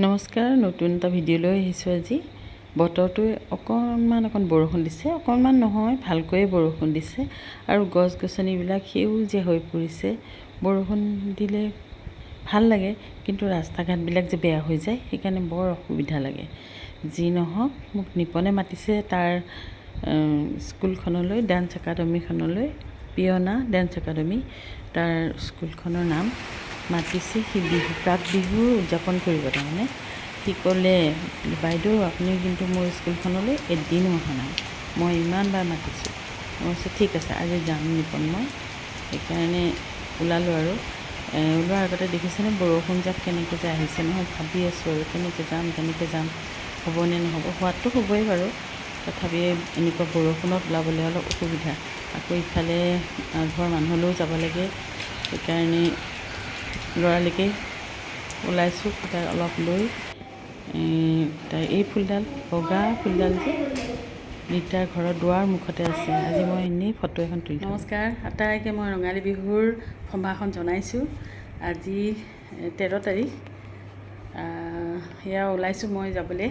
নমস্কাৰ, নতুন এটা ভিডিঅ' লৈ আহিছোঁ আজি। বতৰটো অকণ বৰষুণ দিছে, অকণমান নহয় ভালকৈয়ে বৰষুণ দিছে আৰু গছ গছনিবিলাক সেউজীয়া হৈ পৰিছে। বৰষুণ দিলে ভাল লাগে, কিন্তু ৰাস্তা ঘাটবিলাক যে বেয়া হৈ যায় সেইকাৰণে বৰ অসুবিধা লাগে। যি নহওক, মোক নিপনে মাতিছে তাৰ স্কুলখনলৈ, ডান্স একাডেমীখনলৈ, পিয়না ডান্স একাডেমী, তাৰ স্কুলখনৰ নাম মাতিছে। সি প্ৰাক বিহু উদযাপন কৰিব। তাৰমানে সি ক'লে, বাইদেউ আপুনি কিন্তু মোৰ স্কুলখনলৈ এদিনো অহা নাই, মই ইমানবাৰ মাতিছোঁ। মই কৈছোঁ ঠিক আছে, আজি যাম নিপন। মই সেইকাৰণে ওলালোঁ আৰু ওলোৱাৰ আগতে দেখিছেনে বৰষুণ যাক কেনেকৈ যে আহিছে নহয়। ভাবি আছোঁ আৰু কেনেকৈ যাম, হ'বনে নহ'ব। হোৱাটো হ'বই বাৰু, তথাপি এনেকুৱা বৰষুণত ওলাবলৈ অলপ অসুবিধা। আকৌ ইফালে ঘৰৰ মানুহলৈও যাব লাগে, সেইকাৰণে ল'ৰালৈকে ওলাইছোঁ তাই অলপ লৈ। তাই এই ফুলডাল, বগা ফুলডাল যে ৰীতাৰ ঘৰৰ দুৱাৰ মুখতে আছে। আজি মই এনেই ফটো এখন তুলি। নমস্কাৰ, আটাইকে মই ৰঙালী বিহুৰ সম্ভাষণ জনাইছোঁ। আজি 13 তাৰিখ। সেয়া ওলাইছোঁ মই যাবলৈ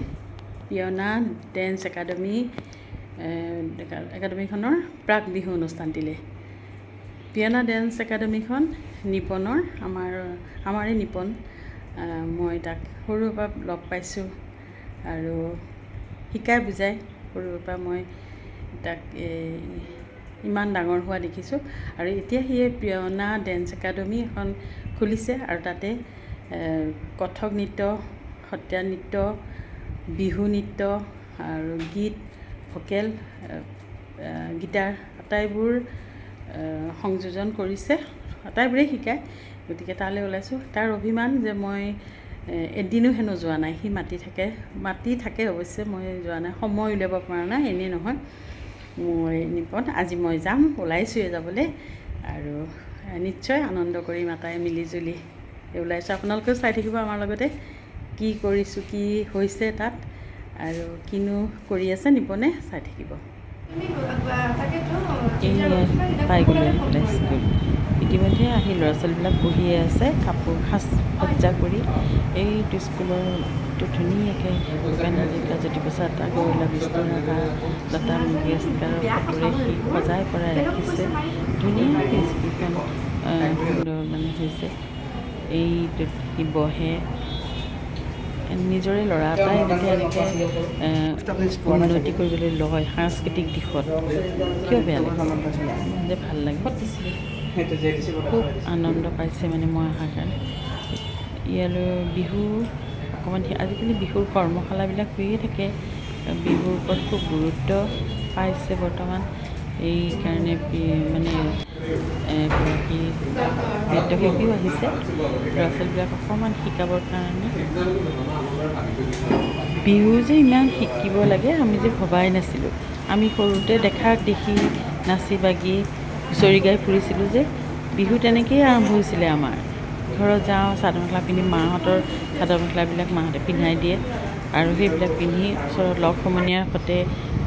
পিয়না ডেন্স একাডেমীখনৰ প্ৰাক বিহু অনুষ্ঠানটিলৈ। পিয়না ডেন্স একাডেমীখন নিপনৰ, আমাৰে নিপন। মই তাক সৰুৰ পৰা লগ পাইছোঁ আৰু শিকাই বুজাই সৰুৰ পৰা মই তাক ইমান ডাঙৰ হোৱা দেখিছোঁ। আৰু এতিয়া সি পিয়না ডেন্স একাডেমী এখন খুলিছে আৰু তাতে কথক নৃত্য, সত্ৰীয়া নৃত্য, বিহু নৃত্য আৰু গীত, ভোকেল, গীটাৰ আটাইবোৰ সংযোজন কৰিছে, আটাইবোৰেই শিকায়। গতিকে তালৈ ওলাইছোঁ। তাৰ অভিমান যে মই এদিনো হেনো যোৱা নাই। সি মাতি থাকে অৱশ্যে, মই যোৱা নাই, সময় উলিয়াব পৰা নাই। এনেই নহয় মই নিপন, আজি মই যাম, ওলাইছোঁৱে যাবলৈ আৰু নিশ্চয় আনন্দ কৰিম আটাই মিলিজুলি ওলাইছোঁ। আপোনালোকেও চাই থাকিব আমাৰ লগতে, কি কৰিছোঁ, কি হৈছে তাত আৰু কিনো কৰি আছে নিপনে, চাই থাকিব। পাই গ'লোঁ স্কুল। ইতিমধ্যে আহি ল'ৰা ছোৱালীবিলাক বহিয়ে আছে, কাপোৰ সাজ সজ্জা কৰি। এইটো স্কুলৰটো ধুনীয়াকৈ ভূপেন হাজৰিকা, জ্যোতিপ্ৰসাদ আগৰৱালা, বিষ্ণু ৰাভা, লতা মংগেশকাৰৰ ফটোৰে সি সজাই পৰাই ৰাখিছে। ধুনীয়াকৈ স্কুলখন সুন্দৰ হৈছে। এইটোত সি বহে, নিজৰে ল'ৰা এটাই যেতিয়া এনেকৈ উন্নতি কৰিবলৈ লয় সাংস্কৃতিক দিশত, কিয় বেয়া লাগে, যে ভাল লাগে। খুব আনন্দ পাইছে মানে মই অহাৰ কাৰণে। ইয়ালৈ বিহু অকণমান, আজিকালি বিহুৰ কৰ্মশালাবিলাক হৈয়ে থাকে। বিহুৰ ওপৰত খুব গুৰুত্ব পাইছে বৰ্তমান। এইকাৰণে মানে এগৰাকী নৃত্যশিল্পীও আহিছে ল'ৰা ছোৱালীবিলাক অকণমান শিকাবৰ কাৰণে। বিহু যে ইমান শিকিব লাগে আমি যে ভবাই নাছিলোঁ। আমি সৰুতে দেখি নাচি বাগি হুঁচৰি গাই ফুৰিছিলোঁ যে। বিহু তেনেকৈয়ে আৰম্ভ হৈছিলে আমাৰ। ঘৰত যাওঁ, চাদৰ মেখেলা পিন্ধি, মাহঁতৰ চাদৰ মেখেলাবিলাক মাহঁতে পিন্ধাই দিয়ে আৰু সেইবিলাক পিন্ধি ওচৰত লগ সমনীয়াৰ সৈতে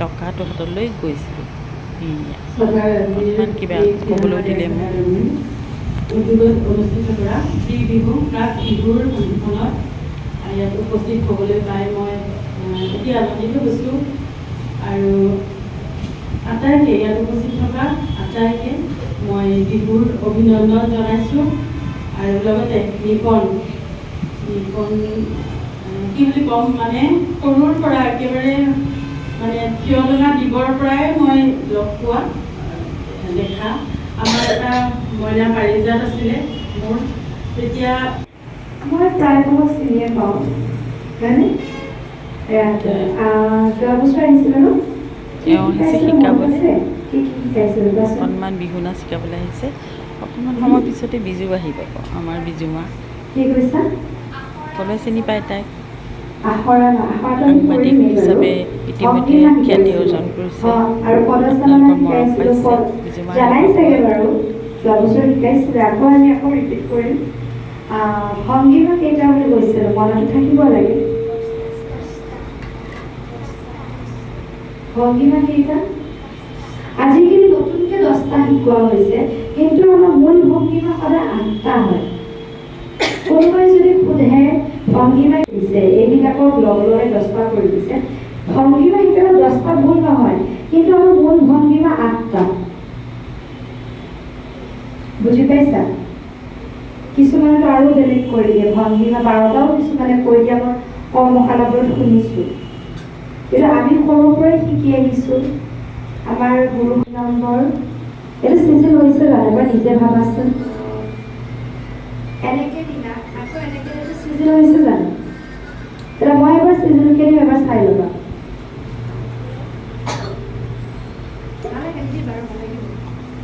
টকাটো হাতত লৈ গৈছিলোঁ। অকণমান কিবা ক'বলৈ দিলে মোক। অনুষ্ঠিত কৰা বিহু প্ৰাক বিহুৰ অনুষ্ঠানত ইয়াত উপস্থিত হ'বলৈ পাই মই অতি আনন্দিত হৈছোঁ। আৰু আটাইকে ইয়াত উপস্থিত থকা আটাইকে মই বিহুৰ অভিনন্দন জনাইছোঁ। আৰু লগতে নিপন কি বুলি ক'ম, মানে সৰুৰ পৰা একেবাৰে মানে থিয়দনা দিবৰ পৰাই মই লগ পোৱা দেখা। আমাৰ এটা মইনা পাৰিজাত আছিলে মোৰ, তেতিয়া মই প্ৰায়ভাগ চিনিয়ে পাওঁ, হয়নে? যোৱা বছৰ আহিছিলে ন? তেওঁ আহিছে শিকাবলৈ, অকণমান বিহু নাচ শিকাবলৈ আহিছে। অকণমান সময় পিছতে বিজু আহি পাব, আমাৰ বিজু মা। কি কৈছা? ক'লৈ চিনি পায় তাইক? সাংবাদিক হিচাপে ইতিমধ্যে খ্যাতি অৰ্জন কৰিছে, আপোনালোকৰ মৰম পাইছে বিজু মাৰ। যোৱা বছৰ শিকাইছিলে, আকৌ আমি ৰিপিট কৰিম। সংগীত কেইটা বুলি কৈছিলোঁ, মনতো থাকিব লাগে। ভংগীমা কেইটা? আজিকালি নতুনকৈ 10টা শিকোৱা হৈছে, কিন্তু আমাৰ মূল ভংগীমা সদায় 8টা হয়। কোনোবাই যদি সোধে ভংগীমা দিছে, একক লগ লগাই 10টা কৰি দিছে ভংগীমা হিচাপে 10টা ভুল নহয় কিন্তু আমাৰ মূল ভংগীমা 8টা বুজি পাইছা কিছুমানে আৰু বেলেগ কৰি দিয়ে ভংগীমা 12টাও কিছুমানে কৈ দিয়ে মই কৰ্মশালাবোৰত শুনিছোঁ কিন্তু আমি সৰুৰ পৰাই শিকি আহিছোঁ আমাৰ গুৰু নম্বৰ এইটো চিজিল হৈছে জানো এবাৰ নিজে ভাবাচোন এনেকে দিনা আকৌ এনেকে এইটো চিজিল হৈছে জানো এটা মই এবাৰ চিজিলকে দিম এবাৰ চাই ল'বা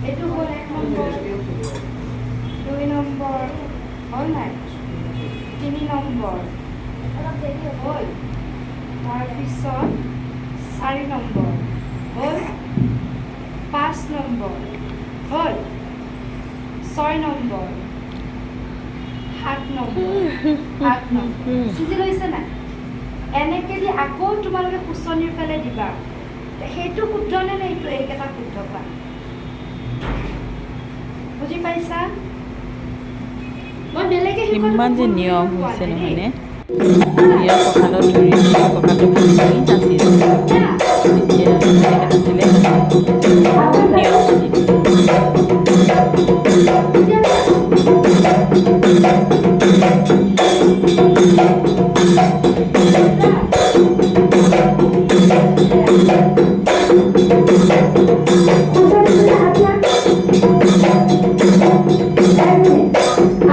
এইটো হ'ল 1 নম্বৰ 2 নম্বৰ হ'ল নাই 3 নম্বৰ অলপ দেৰি হ'ল তাৰপিছত 4 নম্বৰ হ'ল 5 নম্বৰ হ'ল 6 নম্বৰ 7 নম্বৰ 8 নম্বৰ চিজিল হৈছে নাই এনেকে দি আকৌ তোমালোকে কুচনিৰ ফালে দিবা সেইটো শুদ্ধ নে নে এইটো এইকেইটা শুদ্ধ পা বুজি পাইছা মই বেলেগে ইমান যে নিয়ম হৈছে নহয়নে ইয়াৰ কঁকালত ধৰি কঁকালটো ভাঙি ভাঙি নাচিছিল তেতিয়া আছিলে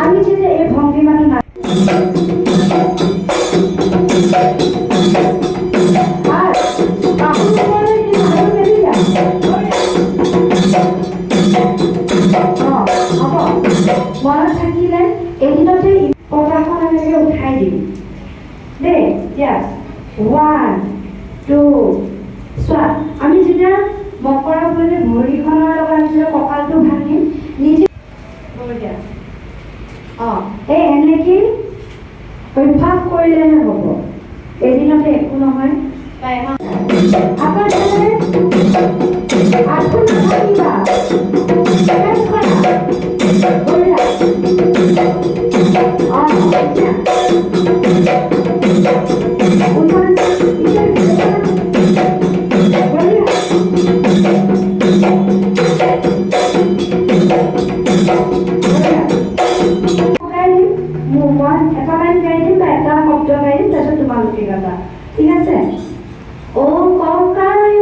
আমি যদি এই ভংগী মানে না মনত থাকিলে এদিনতে পতাখন এনেকৈ উঠাই দিম দেই এতিয়া 1 2 চোৱা আমি যেতিয়া মকৰা বুলি ভৰিখনৰ লগত আমি যেতিয়া কঁকালটো ভাঙিম নিজে এই এনেকৈ অভ্যাস কৰিলেহে হ'ব এদিনতে একো নহয় এটা লাইন গাই দিম বা এটা শব্দ গাই দিম তাৰপিছত তোমালোকে গাবা ঠিক আছে ও ককায়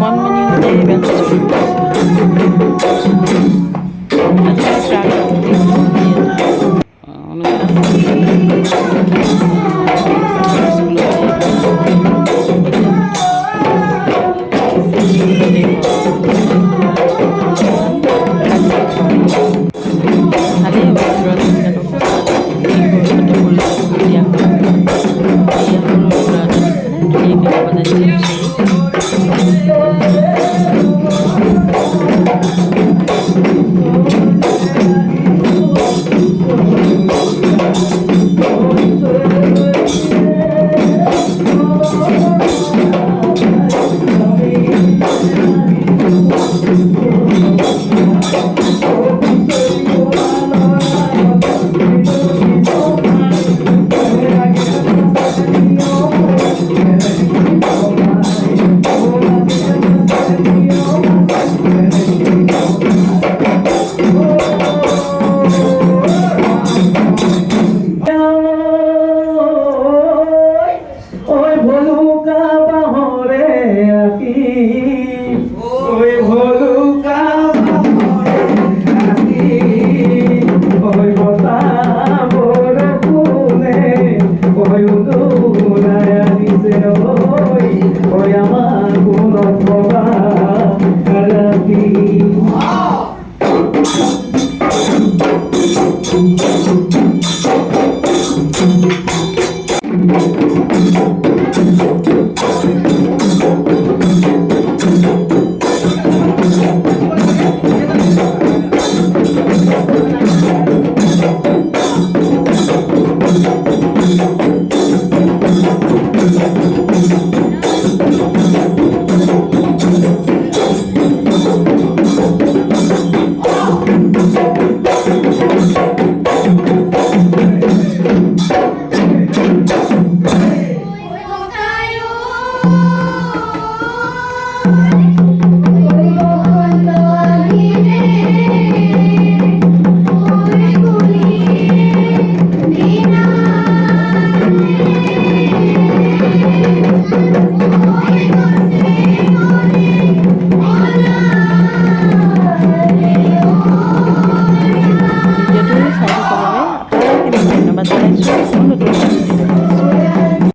কণমানি হতে ব্যস্ত